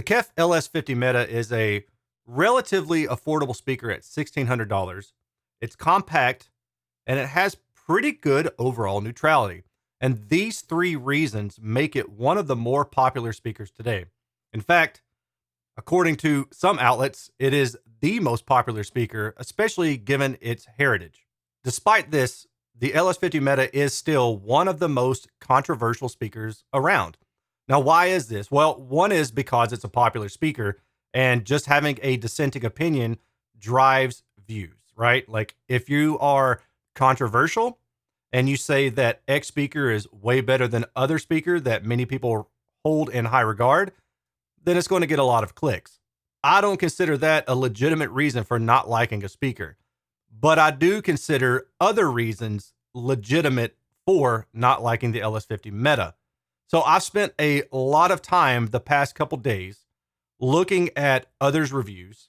The KEF LS50 Meta is a relatively affordable speaker at $1,600. It's compact and it has pretty good overall neutrality. And these three reasons make it one of the more popular speakers today. In fact, according to some outlets, it is the most popular speaker, especially given its heritage. Despite this, the LS50 Meta is still one of the most controversial speakers around. Now, why is this? Well, one is because it's a popular speaker, and just having a dissenting opinion drives views, right? Like if you are controversial and you say that X speaker is way better than other speaker that many people hold in high regard, then it's going to get a lot of clicks. I don't consider that a legitimate reason for not liking a speaker, but I do consider other reasons legitimate for not liking the LS50 Meta. So I've spent a lot of time the past couple days looking at others' reviews,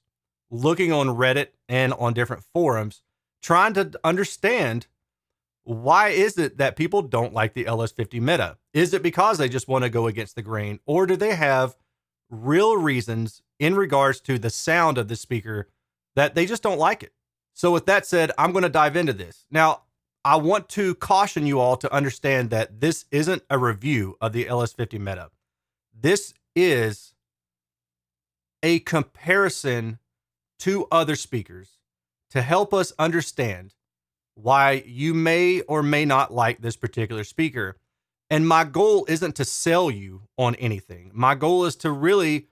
looking on Reddit and on different forums, trying to understand why is it that people don't like the LS50 Meta? Is it because they just want to go against the grain, or do they have real reasons in regards to the sound of the speaker that they just don't like it? So with that said, I'm going to dive into this. Now, I want to caution you all to understand that this isn't a review of the LS50 Meta. This is a comparison to other speakers to help us understand why you may or may not like this particular speaker. And my goal isn't to sell you on anything. My goal is to really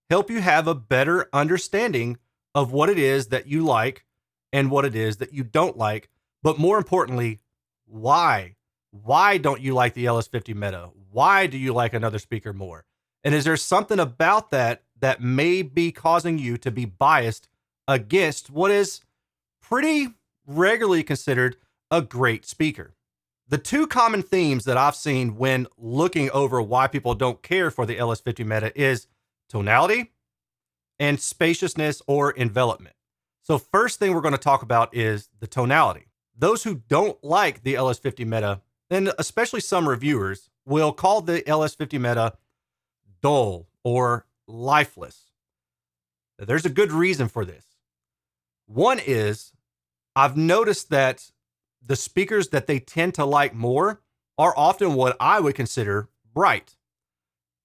help you have a better understanding of what it is that you like and what it is that you don't like. But more importantly, why? Why don't you like the LS50 Meta? Why do you like another speaker more? And is there something about that that may be causing you to be biased against what is pretty regularly considered a great speaker? The two common themes that I've seen when looking over why people don't care for the LS50 Meta is tonality and spaciousness or envelopment. So first thing we're going to talk about is the tonality. Those who don't like the LS50 Meta, and especially some reviewers, will call the LS50 Meta dull or lifeless. There's a good reason for this. One is I've noticed that the speakers that they tend to like more are often what I would consider bright.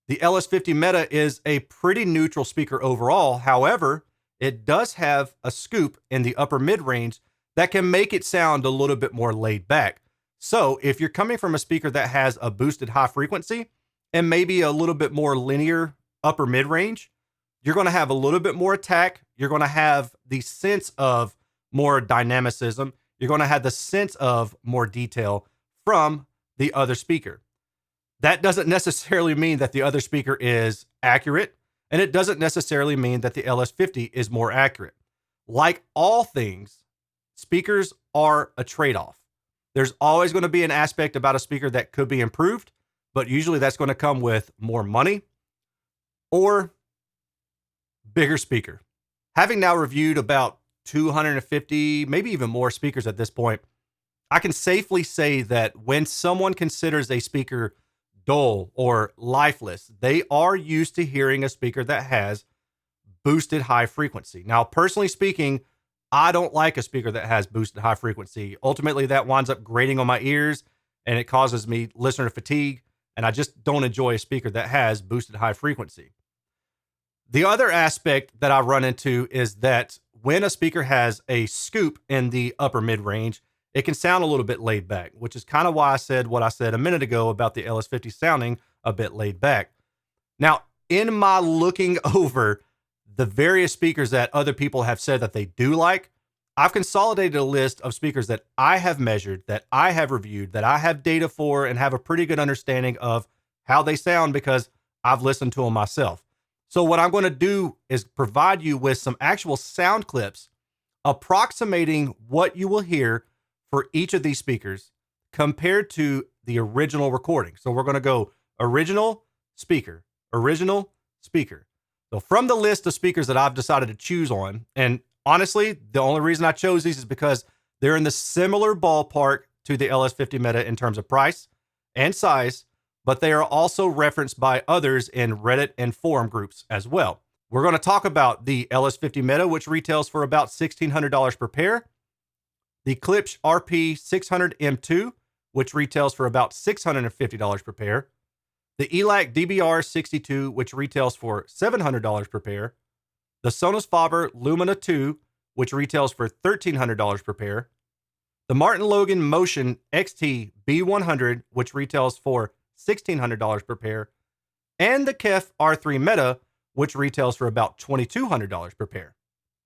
The LS50 Meta is a pretty neutral speaker overall. However, it does have a scoop in the upper mid-range that can make it sound a little bit more laid back. So if you're coming from a speaker that has a boosted high frequency and maybe a little bit more linear upper mid-range, you're going to have a little bit more attack. You're going to have the sense of more dynamicism. You're going to have the sense of more detail from the other speaker. That doesn't necessarily mean that the other speaker is accurate, and it doesn't necessarily mean that the LS50 is more accurate. Like all things, speakers are a trade-off. There's always going to be an aspect about a speaker that could be improved, but usually that's going to come with more money or bigger speaker. Having now reviewed about 250, maybe even more speakers at this point, I can safely say that when someone considers a speaker dull or lifeless, they are used to hearing a speaker that has boosted high frequency. Now, personally speaking, I don't like a speaker that has boosted high frequency. Ultimately, that winds up grating on my ears and it causes me listener fatigue. And I just don't enjoy a speaker that has boosted high frequency. The other aspect that I run into is that when a speaker has a scoop in the upper mid range, it can sound a little bit laid back, which is kind of why I said what I said a minute ago about the LS50 sounding a bit laid back. Now, in my looking over the various speakers that other people have said that they do like, I've consolidated a list of speakers that I have measured, that I have reviewed, that I have data for, and have a pretty good understanding of how they sound because I've listened to them myself. So what I'm going to do is provide you with some actual sound clips approximating what you will hear for each of these speakers compared to the original recording. So we're going to go original speaker, original speaker. So from the list of speakers that I've decided to choose on, and honestly, the only reason I chose these is because they're in the similar ballpark to the LS50 Meta in terms of price and size, but they are also referenced by others in Reddit and forum groups as well. We're going to talk about the LS50 Meta, which retails for about $1,600 per pair, the Klipsch RP600M2, which retails for about $650 per pair, the ELAC DBR62, which retails for $700 per pair, the Sonos Faber Lumina 2, which retails for $1,300 per pair, the Martin Logan Motion XT B100, which retails for $1,600 per pair, and the KEF R3 Meta, which retails for about $2,200 per pair.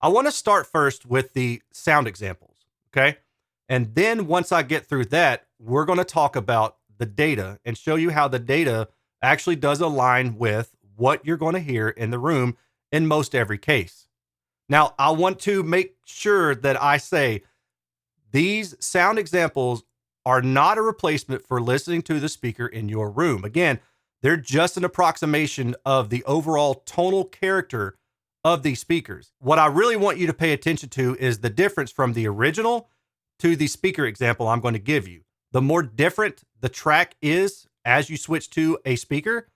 I want to start first with the sound examples, okay? And then once I get through that, we're going to talk about the data and show you how the data actually does align with what you're going to hear in the room in most every case. Now, I want to make sure that I say these sound examples are not a replacement for listening to the speaker in your room. Again, they're just an approximation of the overall tonal character of these speakers. What I really want you to pay attention to is the difference from the original to the speaker example I'm going to give you. The more different the track is as you switch to a speaker,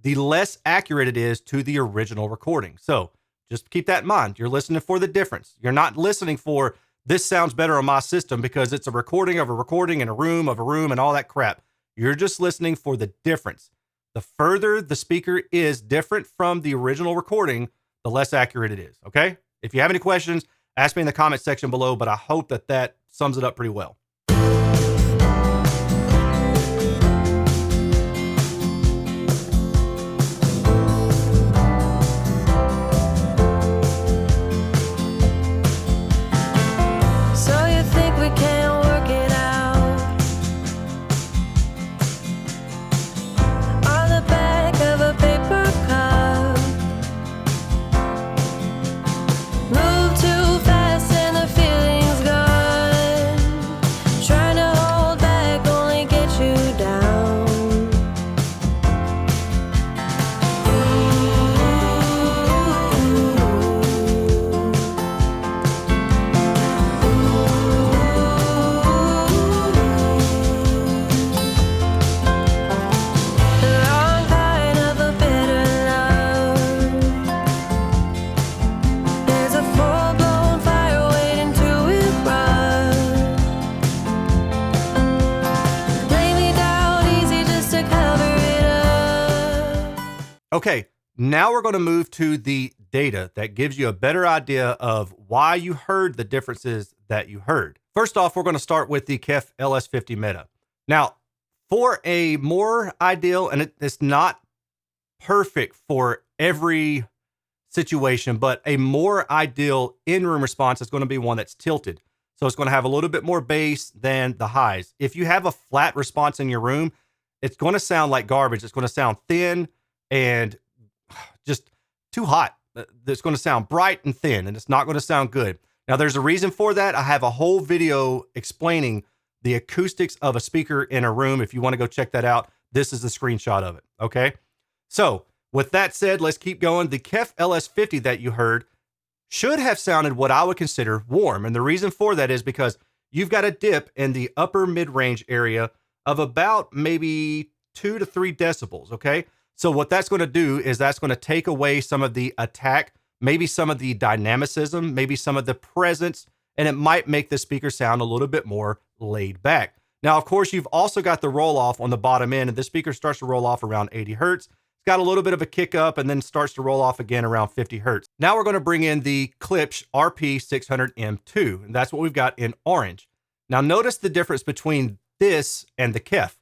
the less accurate it is to the original recording. So just keep that in mind. You're listening for the difference. You're not listening for this sounds better on my system because it's a recording of a recording in a room of a room and all that crap. You're just listening for the difference. The further the speaker is different from the original recording, the less accurate it is, okay? If you have any questions, ask me in the comment section below, but I hope that that sums it up pretty well. Okay, now we're going to move to the data that gives you a better idea of why you heard the differences that you heard. First off, we're going to start with the KEF LS50 Meta. Now, for a more ideal, and it's not perfect for every situation, but a more ideal in-room response is going to be one that's tilted. So it's going to have a little bit more bass than the highs. If you have a flat response in your room, it's going to sound like garbage. It's going to sound thin and just too hot. It's going to sound bright and thin, and it's not going to sound good. Now, there's a reason for that. I have a whole video explaining the acoustics of a speaker in a room. If you want to go check that out, this is the screenshot of it, okay? So, with that said, let's keep going. The KEF LS50 that you heard should have sounded what I would consider warm, and the reason for that is because you've got a dip in the upper mid-range area of about maybe 2 to 3 decibels, okay? So what that's going to do is that's going to take away some of the attack, maybe some of the dynamicism, maybe some of the presence, and it might make the speaker sound a little bit more laid back. Now, of course, you've also got the roll off on the bottom end, and the speaker starts to roll off around 80 hertz. It's got a little bit of a kick up and then starts to roll off again around 50 hertz. Now we're going to bring in the Klipsch RP600M2, and that's what we've got in orange. Now notice the difference between this and the KEF.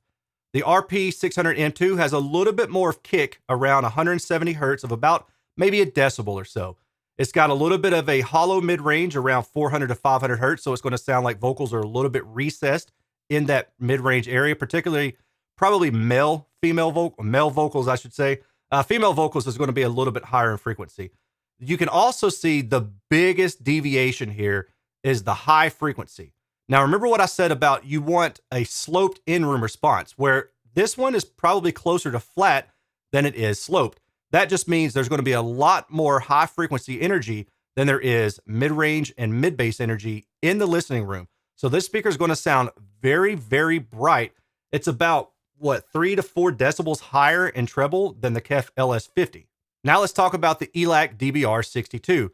The RP600M2 has a little bit more kick around 170 hertz of about maybe a decibel or so. It's got a little bit of a hollow mid-range around 400 to 500 hertz, so it's going to sound like vocals are a little bit recessed in that mid-range area, particularly probably male vocals, I should say. Female vocals is going to be a little bit higher in frequency. You can also see the biggest deviation here is the high frequency. Now, remember what I said about you want a sloped in-room response, where this one is probably closer to flat than it is sloped. That just means there's going to be a lot more high-frequency energy than there is mid-range and mid-bass energy in the listening room. So this speaker is going to sound very, very bright. It's about what, 3 to 4 decibels higher in treble than the KEF LS50. Now let's talk about the ELAC DBR62.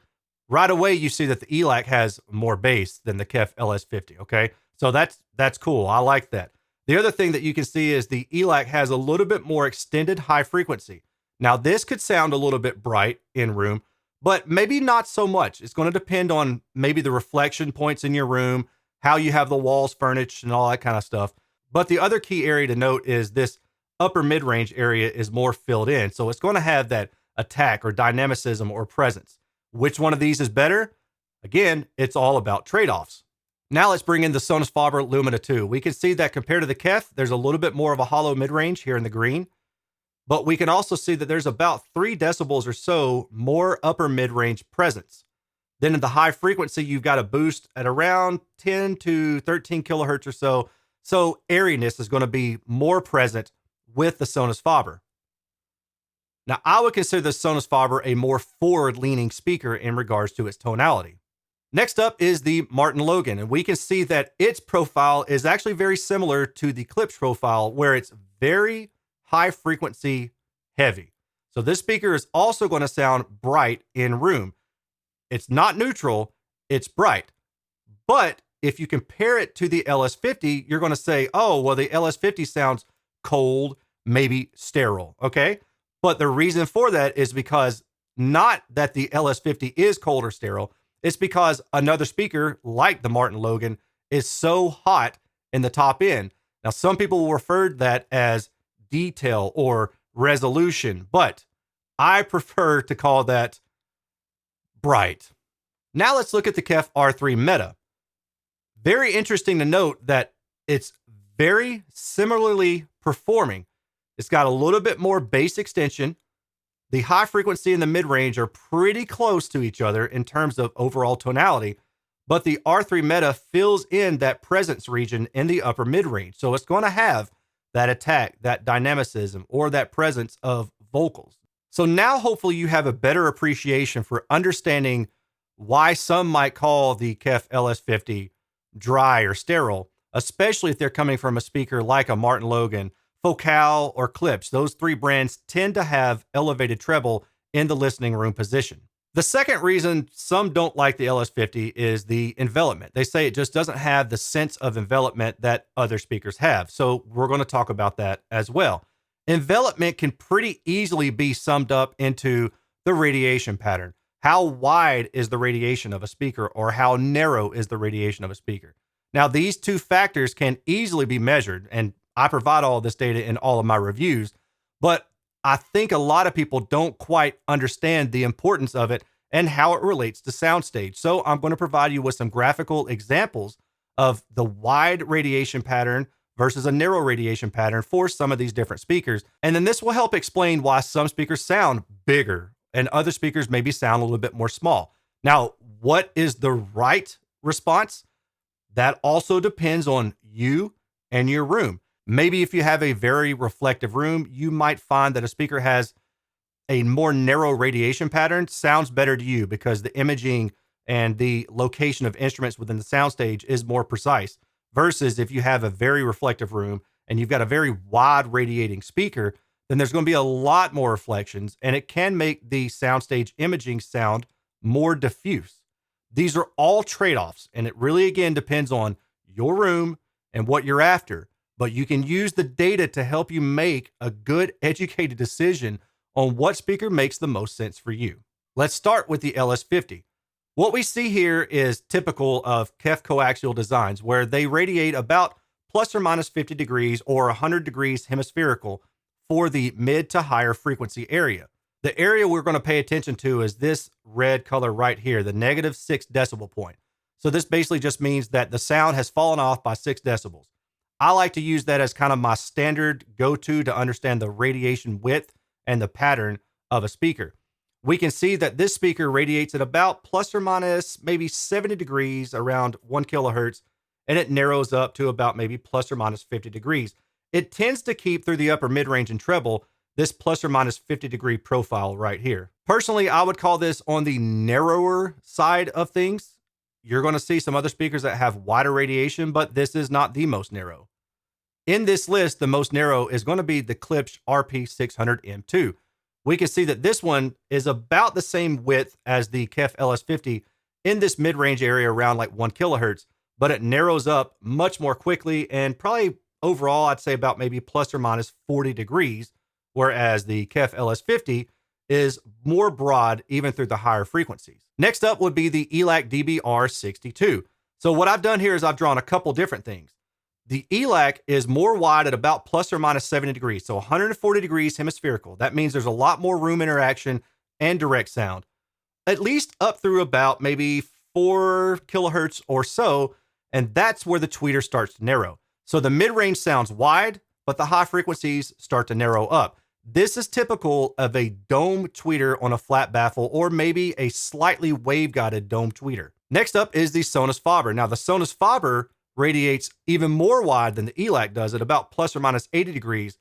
Right away, you see that the ELAC has more bass than the KEF LS50. Okay, so that's cool. I like that. The other thing that you can see is the ELAC has a little bit more extended high frequency. Now this could sound a little bit bright in room, but maybe not so much. It's going to depend on maybe the reflection points in your room, how you have the walls furnished, and all that kind of stuff. But the other key area to note is this upper mid-range area is more filled in. So it's going to have that attack or dynamicism or presence. Which one of these is better? Again, it's all about trade-offs. Now let's bring in the Sonus Faber Lumina 2. We can see that compared to the KEF, there's a little bit more of a hollow mid-range here in the green. But we can also see that there's about 3 decibels or so more upper mid-range presence. Then in the high frequency, you've got a boost at around 10 to 13 kilohertz or so. So airiness is going to be more present with the Sonus Faber. Now, I would consider the Sonus Faber a more forward-leaning speaker in regards to its tonality. Next up is the Martin Logan, and we can see that its profile is actually very similar to the Klipsch profile, where it's very high frequency heavy. So this speaker is also going to sound bright in room. It's not neutral, it's bright. But if you compare it to the LS50, you're going to say, oh, well, the LS50 sounds cold, maybe sterile, okay? But the reason for that is because not that the LS50 is cold or sterile, it's because another speaker like the Martin Logan is so hot in the top end. Now, some people will refer to that as detail or resolution, but I prefer to call that bright. Now let's look at the KEF R3 Meta. Very interesting to note that it's very similarly performing. It's got a little bit more bass extension. The high frequency and the mid-range are pretty close to each other in terms of overall tonality, but the R3 Meta fills in that presence region in the upper mid-range. So it's going to have that attack, that dynamicism, or that presence of vocals. So now hopefully you have a better appreciation for understanding why some might call the KEF LS50 dry or sterile, especially if they're coming from a speaker like a Martin Logan, Focal, or Klipsch. Those 3 brands tend to have elevated treble in the listening room position. The second reason some don't like the LS50 is the envelopment. They say it just doesn't have the sense of envelopment that other speakers have. So we're going to talk about that as well. Envelopment can pretty easily be summed up into the radiation pattern. How wide is the radiation of a speaker, or how narrow is the radiation of a speaker? Now, these 2 factors can easily be measured, and I provide all this data in all of my reviews, but I think a lot of people don't quite understand the importance of it and how it relates to soundstage. So I'm going to provide you with some graphical examples of the wide radiation pattern versus a narrow radiation pattern for some of these different speakers. And then this will help explain why some speakers sound bigger and other speakers maybe sound a little bit more small. Now, what is the right response? That also depends on you and your room. Maybe if you have a very reflective room, you might find that a speaker has a more narrow radiation pattern sounds better to you because the imaging and the location of instruments within the soundstage is more precise. Versus if you have a very reflective room and you've got a very wide radiating speaker, then there's going to be a lot more reflections, and it can make the soundstage imaging sound more diffuse. These are all trade-offs, and it really, again, depends on your room and what you're after. But you can use the data to help you make a good, educated decision on what speaker makes the most sense for you. Let's start with the LS50. What we see here is typical of KEF coaxial designs, where they radiate about plus or minus 50 degrees or 100 degrees hemispherical for the mid to higher frequency area. The area we're going to pay attention to is this red color right here, the -6 decibel point. So this basically just means that the sound has fallen off by 6 decibels. I like to use that as kind of my standard go-to to understand the radiation width and the pattern of a speaker. We can see that this speaker radiates at about plus or minus maybe 70 degrees around 1 kilohertz, and it narrows up to about maybe plus or minus 50 degrees. It tends to keep through the upper mid-range and treble this plus or minus 50 degree profile right here. Personally, I would call this on the narrower side of things. You're going to see some other speakers that have wider radiation, but this is not the most narrow. In this list, the most narrow is going to be the Klipsch RP600M2. We can see that this one is about the same width as the KEF LS50 in this mid-range area around like 1 kilohertz, but it narrows up much more quickly and probably overall, I'd say about maybe plus or minus 40 degrees, whereas the KEF LS50 is more broad even through the higher frequencies. Next up would be the ELAC DBR62. So what I've done here is I've drawn a couple different things. The ELAC is more wide at about plus or minus 70 degrees, so 140 degrees hemispherical. That means there's a lot more room interaction and direct sound, at least up through about maybe 4 kilohertz or so, and that's where the tweeter starts to narrow. So the mid-range sounds wide, but the high frequencies start to narrow up. This is typical of a dome tweeter on a flat baffle or maybe a slightly wave-guided dome tweeter. Next up is the Sonus Faber. Now the Sonus Faber radiates even more wide than the ELAC does at about plus or minus 80 degrees,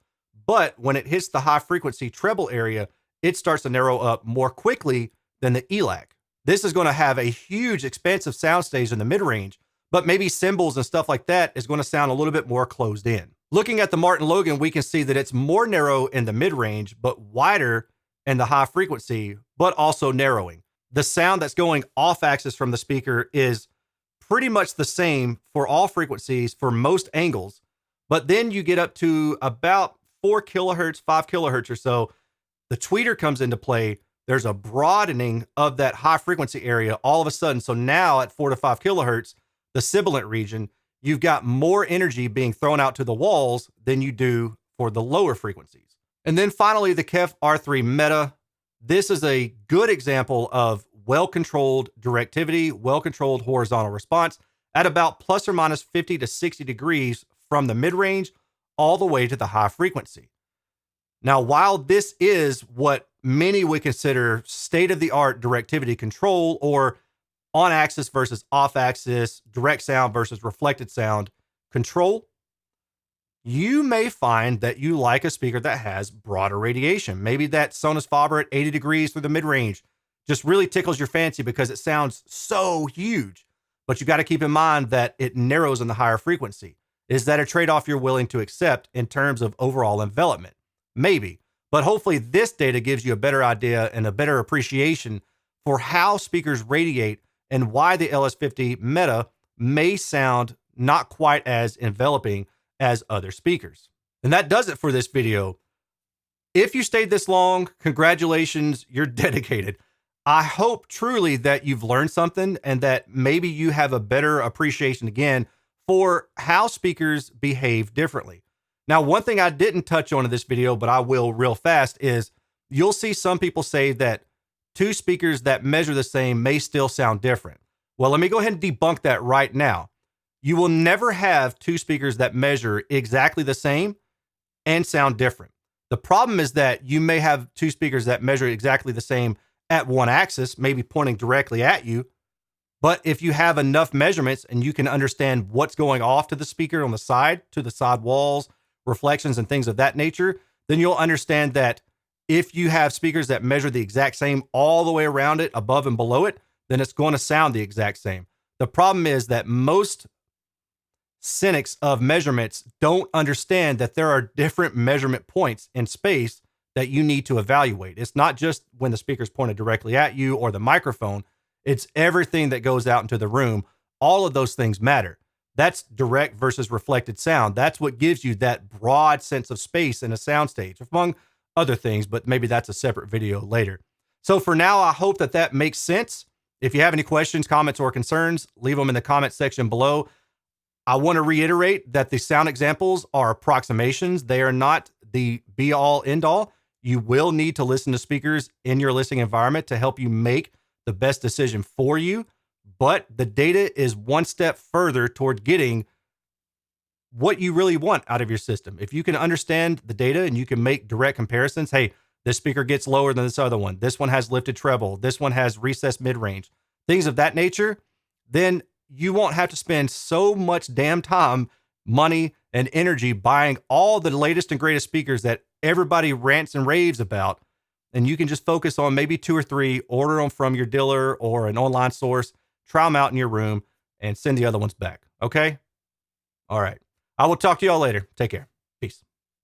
but when it hits the high frequency treble area, it starts to narrow up more quickly than the ELAC. This is going to have a huge expansive soundstage in the mid-range, but maybe cymbals and stuff like that is going to sound a little bit more closed in. Looking at the Martin Logan, we can see that it's more narrow in the mid-range, but wider in the high frequency, but also narrowing. The sound that's going off axis from the speaker is pretty much the same for all frequencies for most angles, but then you get up to about 4 kilohertz, 5 kilohertz or so, the tweeter comes into play. There's a broadening of that high frequency area all of a sudden. So now at 4 to 5 kilohertz, the sibilant region, you've got more energy being thrown out to the walls than you do for the lower frequencies. And then finally, the KEF R3 Meta. This is a good example of well-controlled directivity, well-controlled horizontal response at about plus or minus 50 to 60 degrees from the mid-range all the way to the high frequency. Now, while this is what many would consider state-of-the-art directivity control or on-axis versus off-axis, direct sound versus reflected sound control, you may find that you like a speaker that has broader radiation. Maybe that Sonus Faber at 80 degrees through the mid-range just really tickles your fancy because it sounds so huge. But you got to keep in mind that it narrows in the higher frequency. Is that a trade-off you're willing to accept in terms of overall envelopment? Maybe. But hopefully this data gives you a better idea and a better appreciation for how speakers radiate and why the LS50 Meta may sound not quite as enveloping as other speakers. And that does it for this video. If you stayed this long, congratulations, you're dedicated. I hope truly that you've learned something and that maybe you have a better appreciation again for how speakers behave differently. Now, one thing I didn't touch on in this video, but I will real fast, is you'll see some people say that two speakers that measure the same may still sound different. Well, let me go ahead and debunk that right now. You will never have two speakers that measure exactly the same and sound different. The problem is that you may have two speakers that measure exactly the same at one axis, maybe pointing directly at you. But if you have enough measurements and you can understand what's going off to the speaker on the side, to the side walls, reflections and things of that nature, then you'll understand that if you have speakers that measure the exact same all the way around it, above and below it, then it's going to sound the exact same. The problem is that most cynics of measurements don't understand that there are different measurement points in space that you need to evaluate. It's not just when the speaker's pointed directly at you or the microphone. It's everything that goes out into the room. All of those things matter. That's direct versus reflected sound. That's what gives you that broad sense of space in a soundstage, among other things, but maybe that's a separate video later. So for now, I hope that that makes sense. If you have any questions, comments, or concerns, leave them in the comment section below. I want to reiterate that the sound examples are approximations. They are not the be-all, end-all. You will need to listen to speakers in your listening environment to help you make the best decision for you. But the data is one step further toward getting what you really want out of your system. If you can understand the data and you can make direct comparisons, hey, this speaker gets lower than this other one. This one has lifted treble. This one has recessed mid-range. Things of that nature, then you won't have to spend so much damn time, money, and energy buying all the latest and greatest speakers that everybody rants and raves about. And you can just focus on maybe 2 or 3, order them from your dealer or an online source, try them out in your room, and send the other ones back. Okay? All right. I will talk to y'all later. Take care.